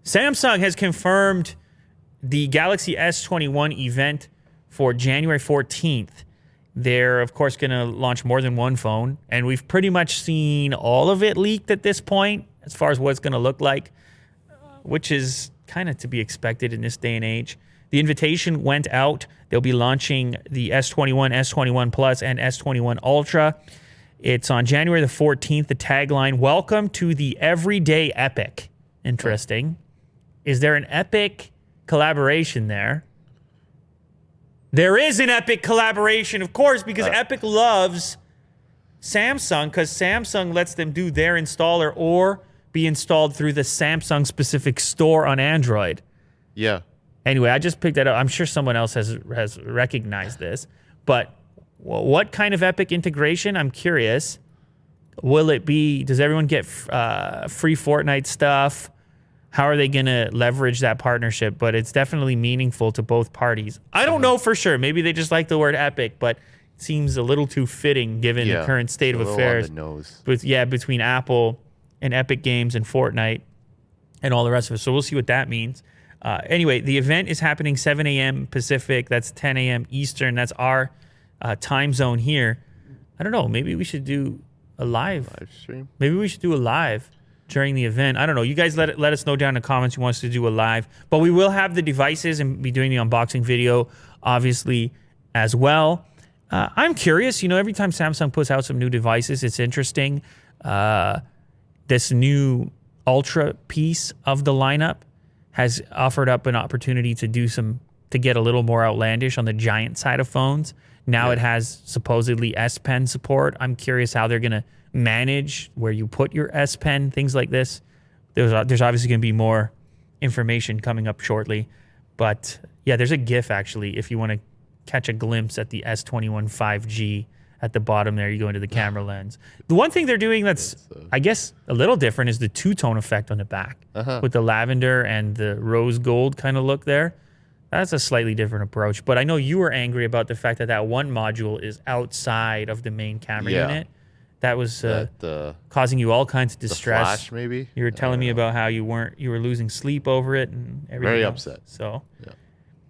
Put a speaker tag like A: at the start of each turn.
A: Samsung has confirmed the Galaxy S21 event for January 14th. They're, of course, going to launch more than one phone, and we've pretty much seen all of it leaked at this point as far as what it's going to look like, which is kind of to be expected in this day and age. The invitation went out. They'll be launching the S21, S21 Plus, and S21 Ultra. It's on January the 14th. The tagline, welcome to the everyday epic. Interesting. Is there an epic collaboration there? There is an Epic collaboration, of course, because Epic loves Samsung, because Samsung lets them do their installer or be installed through the Samsung-specific store on Android.
B: Yeah.
A: Anyway, I just picked that up. I'm sure someone else has recognized this. But what kind of Epic integration? I'm curious. Will it be, does everyone get free Fortnite stuff? How are they going to leverage that partnership? But it's definitely meaningful to both parties. I don't know for sure. Maybe they just like the word epic, but it seems a little too fitting given the current state of affairs.
B: On the nose.
A: Between Apple and Epic Games and Fortnite and all the rest of it. So we'll see what that means. Anyway, the event is happening 7 a.m. Pacific. That's 10 a.m. Eastern. That's our time zone here. I don't know. Maybe we should do a live
B: stream.
A: Maybe we should do a live during the event. I don't know. You guys let us know down in the comments who wants to do a live. But we will have the devices and be doing the unboxing video, obviously, as well. I'm curious. You know, every time Samsung puts out some new devices, it's interesting. This new Ultra piece of the lineup has offered up an opportunity to get a little more outlandish on the giant side of phones. Now it has supposedly S Pen support. I'm curious how they're going to manage where you put your S Pen, things like this. There's obviously going to be more information coming up shortly. But yeah, there's a GIF actually if you want to catch a glimpse at the S21 5G at the bottom there. You go into the camera lens. The one thing they're doing that's, I guess, a little different is the two-tone effect on the back with the lavender and the rose gold kind of look there. That's a slightly different approach. But I know you were angry about the fact that that one module is outside of the main camera unit. That was causing you all kinds of distress.
B: The flash, maybe?
A: You were telling me about how you were losing sleep over it and everything.
B: Very
A: else.
B: upset.
A: So,
B: yeah.